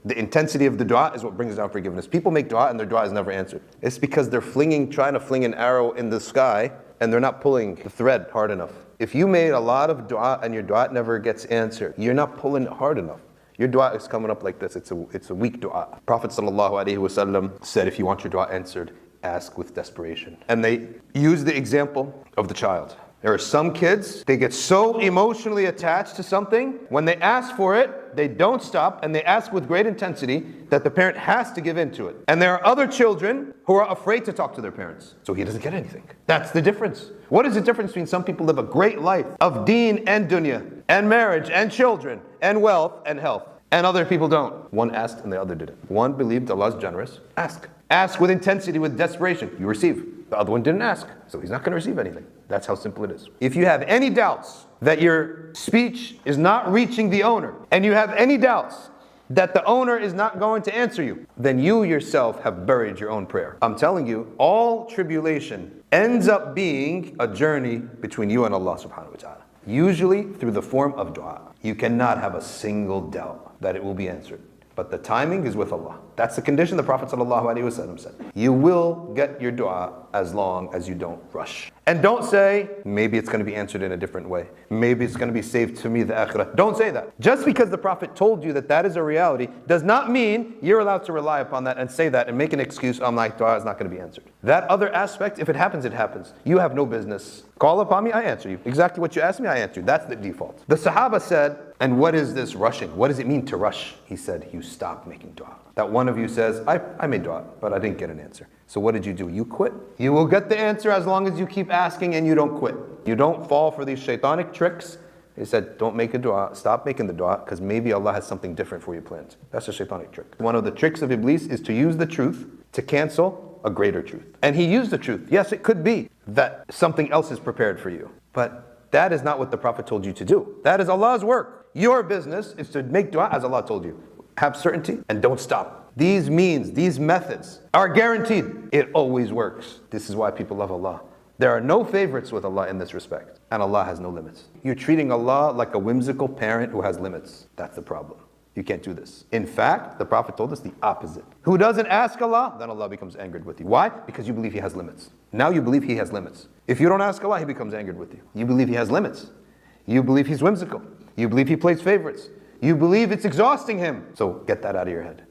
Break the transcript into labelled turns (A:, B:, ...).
A: The intensity of the dua is what brings down forgiveness. People make dua and their dua is never answered. It's because they're trying to fling an arrow in the sky and they're not pulling the thread hard enough. If you made a lot of dua and your dua never gets answered, you're not pulling it hard enough. Your dua is coming up like this. It's a weak dua. Prophet ﷺ said, if you want your dua answered, ask with desperation. And they use the example of the child. There are some kids, they get so emotionally attached to something, when they ask for it, they don't stop and they ask with great intensity that the parent has to give in to it. And there are other children who are afraid to talk to their parents, so he doesn't get anything. That's the difference. What is the difference between some people live a great life of deen and dunya, and marriage and children, and wealth and health, and other people don't? One asked and the other didn't. One believed Allah is generous, ask. Ask with intensity, with desperation, you receive. The other one didn't ask, so he's not going to receive anything. That's how simple it is. If you have any doubts that your speech is not reaching the owner, and you have any doubts that the owner is not going to answer you, then you yourself have buried your own prayer. I'm telling you, all tribulation ends up being a journey between you and Allah subhanahu wa ta'ala. Usually through the form of dua. You cannot have a single doubt that it will be answered. But the timing is with Allah. That's the condition the Prophet ﷺ said. You will get your dua as long as you don't rush. And don't say, maybe it's going to be answered in a different way. Maybe it's going to be saved to me the akhirah. Don't say that. Just because the Prophet told you that that is a reality does not mean you're allowed to rely upon that and say that and make an excuse, oh, my dua is not going to be answered. That other aspect, if it happens, it happens. You have no business. Call upon me, I answer you. Exactly what you asked me, I answer you. That's the default. The Sahaba said, and what is this rushing? What does it mean to rush? He said, you stop making dua. That one of you says, I made dua, but I didn't get an answer. So what did you do? You quit. You will get the answer as long as you keep asking and you don't quit. You don't fall for these shaitanic tricks. He said, don't make a dua, stop making the dua, because maybe Allah has something different for you planned. That's a shaitanic trick. One of the tricks of Iblis is to use the truth to cancel a greater truth. And he used the truth. Yes, it could be that something else is prepared for you. But that is not what the Prophet told you to do. That is Allah's work. Your business is to make dua as Allah told you. Have certainty and don't stop. These means, these methods are guaranteed. It always works. This is why people love Allah. There are no favorites with Allah in this respect. And Allah has no limits. You're treating Allah like a whimsical parent who has limits. That's the problem. You can't do this. In fact, the Prophet told us the opposite. Who doesn't ask Allah, then Allah becomes angered with you. Why? Because you believe He has limits. Now you believe He has limits. If you don't ask Allah, He becomes angered with you. You believe He has limits. You believe He's whimsical. You believe He plays favorites. You believe it's exhausting Him. So get that out of your head.